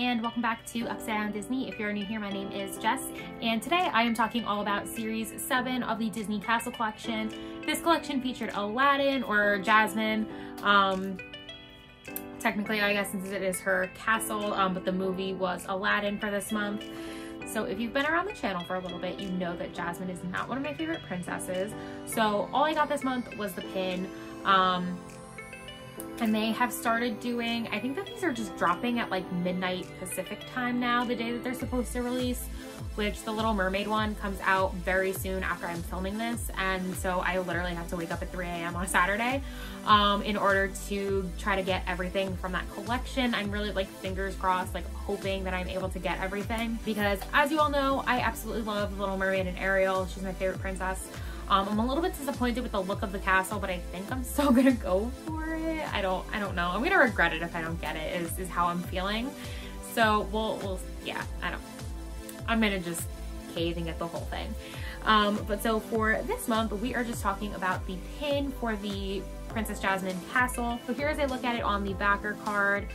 and welcome back to Upside Down Disney. If you're new here, my name is Jess, and today I am talking all about Series 7 of the Disney Castle Collection. This collection featured Aladdin, or Jasmine. Technically, I guess, since it is her castle, but the movie was Aladdin for this month. So if you've been around the channel for a little bit, you know that Jasmine is not one of my favorite princesses. So all I got this month was the pin. And they have started doing, I think that these are just dropping at like midnight Pacific time now, the day that they're supposed to release, which the Little Mermaid one comes out very soon after I'm filming this. And so I literally have to wake up at 3 a.m. on a Saturday in order to try to get everything from that collection. I'm really like fingers crossed, like hoping that I'm able to get everything, because as you all know, I absolutely love The Little Mermaid and Ariel. She's my favorite princess. I'm a little bit disappointed with the look of the castle, but I think I'm still gonna go for it. I don't know. I'm gonna regret it if I don't get it, is how I'm feeling. So we'll yeah, I'm gonna just cave and get the whole thing. But so for this month, we are just talking about the pin for the Princess Jasmine castle. So here's a look at it on the backer card.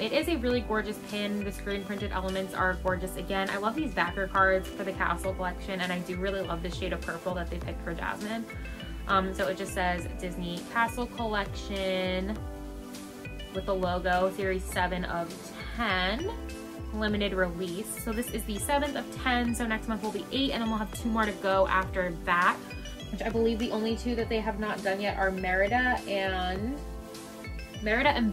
It is a really gorgeous pin. The screen printed elements are gorgeous again. I love these backer cards for the castle collection, and I do really love the shade of purple that they picked for Jasmine. So it just says Disney Castle Collection with the logo, Series 7 of 10, limited release. So this is the 7th of 10, so next month will be 8, and then we'll have 2 more to go after that, which I believe the only 2 that they have not done yet are Merida and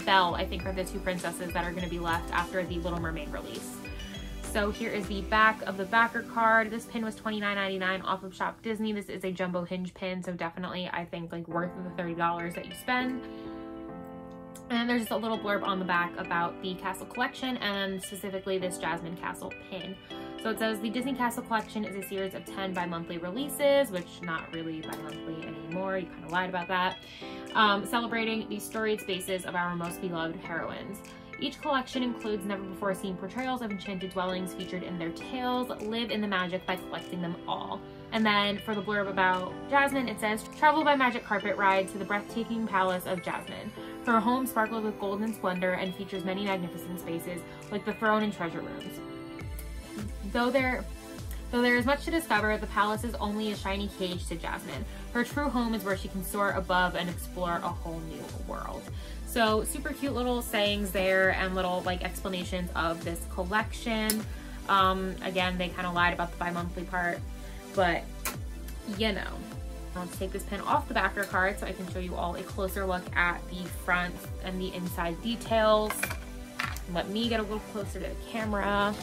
Belle, I think, are the 2 princesses that are going to be left after the Little Mermaid release. So here is the back of the backer card. This pin was $29.99 off of Shop Disney. This is a jumbo hinge pin, so definitely I think like worth the $30 that you spend. And there's just a little blurb on the back about the castle collection and specifically this Jasmine Castle pin. So it says the Disney Castle Collection is a series of 10 bi-monthly releases, which not really bi-monthly anymore, you kind of lied about that, celebrating the storied spaces of our most beloved heroines. Each collection includes never-before-seen portrayals of enchanted dwellings featured in their tales. Live in the magic by collecting them all. And then for the blurb about Jasmine, it says, travel by magic carpet ride to the breathtaking palace of Jasmine. Her home sparkles with golden splendor and features many magnificent spaces like the throne and treasure rooms. Though there is much to discover, the palace is only a shiny cage to Jasmine. Her true home is where she can soar above and explore a whole new world. So super cute little sayings there and little like explanations of this collection. Again, they kind of lied about the bi-monthly part, but you know. Let's take this pin off the backer card so I can show you all a closer look at the front and the inside details. Let me get a little closer to the camera.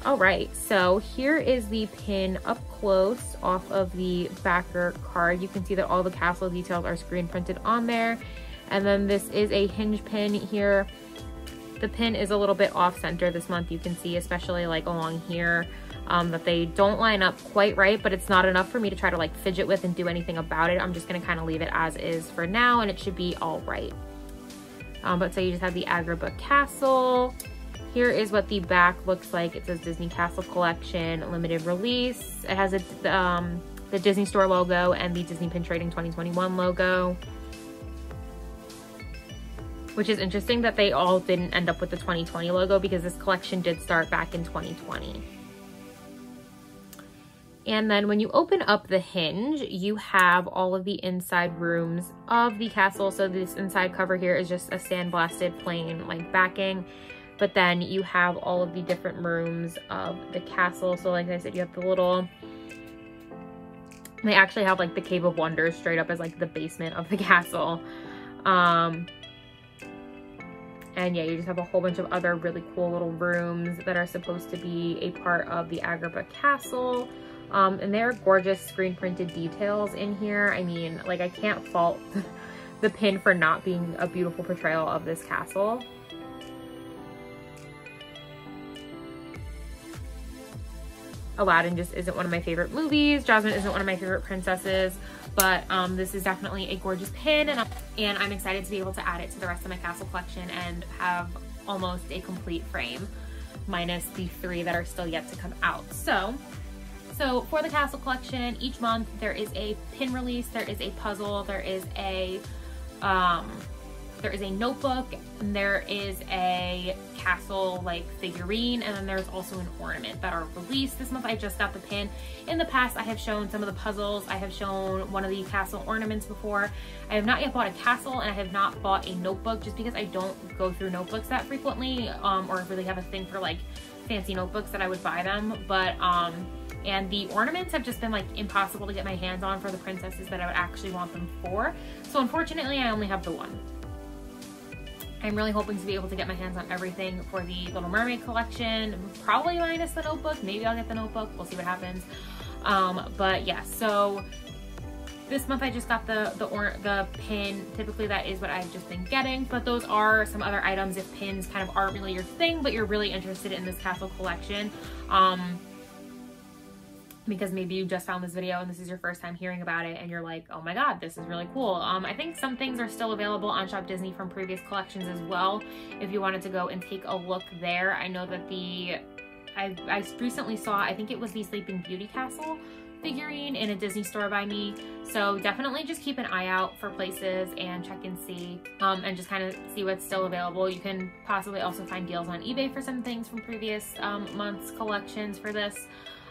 All right, so here is the pin up close off of the backer card. You can see that all the castle details are screen printed on there. And then this is a hinge pin here. The pin is a little bit off center this month. You can see, especially like along here, that they don't line up quite right, but it's not enough for me to try to like fidget with and do anything about it. I'm just gonna kind of leave it as is for now, and it should be all right. But so you just have the Agrabah Castle. Here is what the back looks like. It says Disney Castle Collection, limited release. It has the Disney Store logo and the Disney Pin Trading 2021 logo. Which is interesting that they all didn't end up with the 2020 logo, because this collection did start back in 2020. And then when you open up the hinge, you have all of the inside rooms of the castle. So this inside cover here is just a sandblasted plain like backing. But then you have all of the different rooms of the castle. So like I said, you have the little, they actually have like the Cave of Wonders straight up as like the basement of the castle. And yeah, you just have a whole bunch of other really cool little rooms that are supposed to be a part of the Agrabah Castle. And there are gorgeous screen printed details in here. I mean, like I can't fault the pin for not being a beautiful portrayal of this castle. Aladdin just isn't one of my favorite movies. Jasmine isn't one of my favorite princesses, but this is definitely a gorgeous pin, and I'm excited to be able to add it to the rest of my castle collection and have almost a complete frame, minus the 3 that are still yet to come out. So for the castle collection, each month there is a pin release, there is a puzzle, there is a there is a notebook, and there is a castle like figurine, and then there's also an ornament that are released this month. I just got the pin. In the past, I have shown some of the puzzles. I have shown one of the castle ornaments before. I have not yet bought a castle, and I have not bought a notebook just because I don't go through notebooks that frequently, or really have a thing for like fancy notebooks that I would buy them. But and the ornaments have just been like impossible to get my hands on for the princesses that I would actually want them for. So unfortunately, I only have the one. I'm really hoping to be able to get my hands on everything for the Little Mermaid collection, probably minus the notebook. Maybe I'll get the notebook. We'll see what happens. But yeah, so this month I just got the pin. Typically that is what I've just been getting, but those are some other items if pins kind of aren't really your thing, but you're really interested in this castle collection. Because maybe you just found this video and this is your first time hearing about it and you're like, oh my god, this is really cool. I think some things are still available on Shop Disney from previous collections as well, if you wanted to go and take a look there. I know that I recently saw, I think it was the Sleeping Beauty Castle figurine in a Disney store by me. So definitely just keep an eye out for places and check and see, and just kind of see what's still available. You can possibly also find deals on eBay for some things from previous months' collections for this.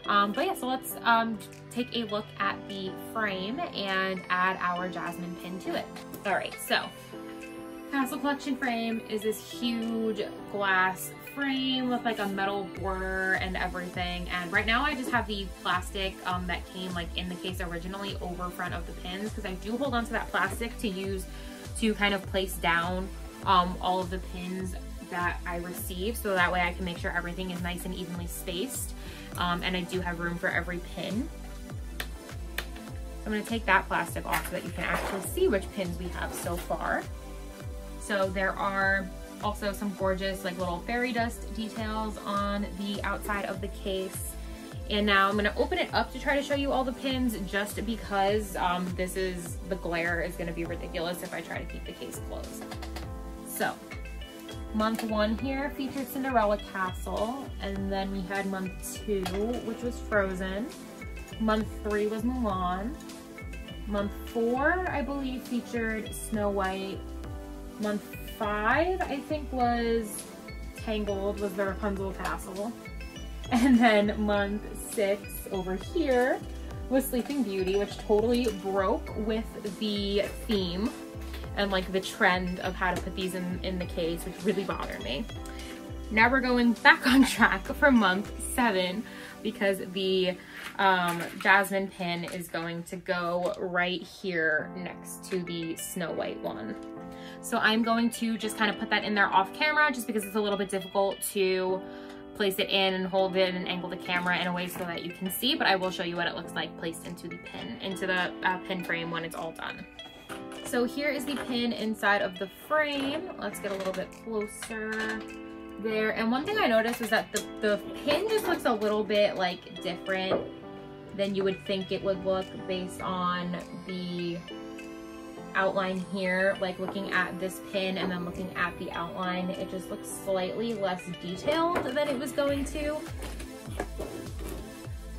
But yeah, so let's take a look at the frame and add our Jasmine pin to it. All right, so Castle Collection frame is this huge glass frame with like a metal border and everything. And right now I just have the plastic that came like in the case originally over front of the pins, because I do hold on to that plastic to use to kind of place down all of the pins that I receive, so that way I can make sure everything is nice and evenly spaced. And I do have room for every pin. I'm going to take that plastic off so that you can actually see which pins we have so far. So there are also some gorgeous like little fairy dust details on the outside of the case. And now I'm going to open it up to try to show you all the pins, just because the glare is going to be ridiculous if I try to keep the case closed. So month 1 here featured Cinderella Castle, and then we had month 2, which was Frozen. Month 3 was Mulan. Month 4, I believe, featured Snow White. Month 5, I think, was Tangled, was the Rapunzel Castle. And then month 6 over here was Sleeping Beauty, which totally broke with the theme and like the trend of how to put these in the case, which really bothered me. Now we're going back on track for month 7, because the Jasmine pin is going to go right here next to the Snow White one. So I'm going to just kind of put that in there off camera, just because it's a little bit difficult to place it in and hold it and angle the camera in a way so that you can see, but I will show you what it looks like placed into the pin frame when it's all done. So here is the pin inside of the frame. Let's get a little bit closer there. And one thing I noticed was that the pin just looks a little bit like different than you would think it would look based on the outline here. Like looking at this pin and then looking at the outline, it just looks slightly less detailed than it was going to.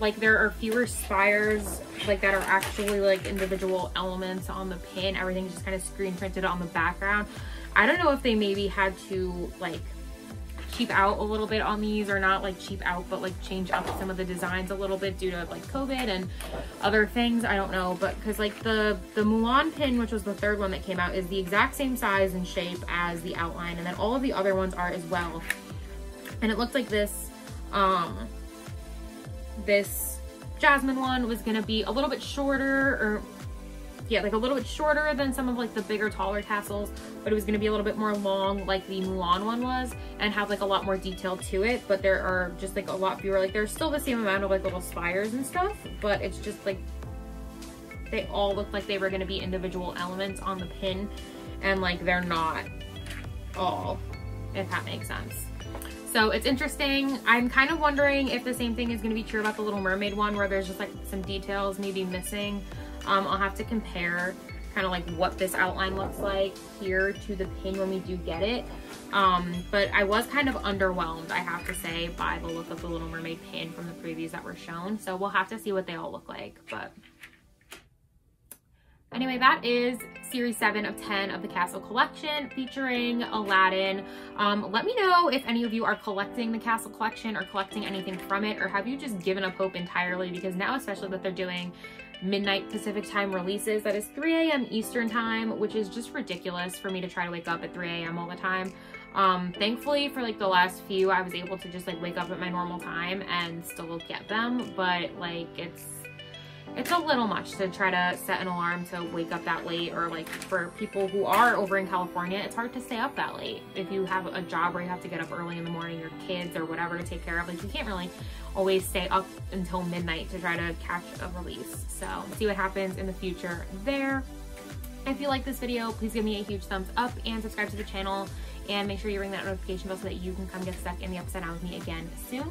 Like there are fewer spires like that are actually like individual elements on the pin. Everything's just kind of screen printed on the background. I don't know if they maybe had to like cheap out a little bit on these, or not like cheap out, but like change up some of the designs a little bit due to like COVID and other things. I don't know, but because like the Mulan pin, which was the 3rd one that came out, is the exact same size and shape as the outline, and then all of the other ones are as well. And it looked like this this Jasmine one was gonna be a little bit shorter, or yeah, like a little bit shorter than some of like the bigger, taller tassels, but it was gonna be a little bit more long like the Mulan one was, and have like a lot more detail to it. But there are just like a lot fewer, like there's still the same amount of like little spires and stuff, but it's just like they all look like they were gonna be individual elements on the pin, and like they're not all, if that makes sense. So it's interesting. I'm kind of wondering if the same thing is going to be true about the Little Mermaid one, where there's just like some details maybe missing. I'll have to compare kind of like what this outline looks like here to the pin when we do get it. But I was kind of underwhelmed, I have to say, by the look of the Little Mermaid pin from the previews that were shown. So we'll have to see what they all look like. But anyway, that is series 7 of 10 of the Castle collection featuring Aladdin. Let me know if any of you are collecting the Castle collection or collecting anything from it, or have you just given up hope entirely, because now especially that they're doing midnight Pacific time releases, that is 3 a.m. Eastern time, which is just ridiculous for me to try to wake up at 3 a.m. all the time. Thankfully for like the last few, I was able to just like wake up at my normal time and still get them, but like it's a little much to try to set an alarm to wake up that late, or like for people who are over in California, it's hard to stay up that late. If you have a job where you have to get up early in the morning, your kids or whatever to take care of, like you can't really always stay up until midnight to try to catch a release. So see what happens in the future there. If you like this video, please give me a huge thumbs up and subscribe to the channel, and make sure you ring that notification bell so that you can come get stuck in the Upside Down with me again soon.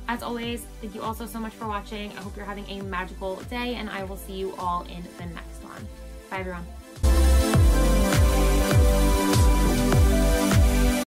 As always, thank you all so much for watching. I hope you're having a magical day, and I will see you all in the next one. Bye, everyone.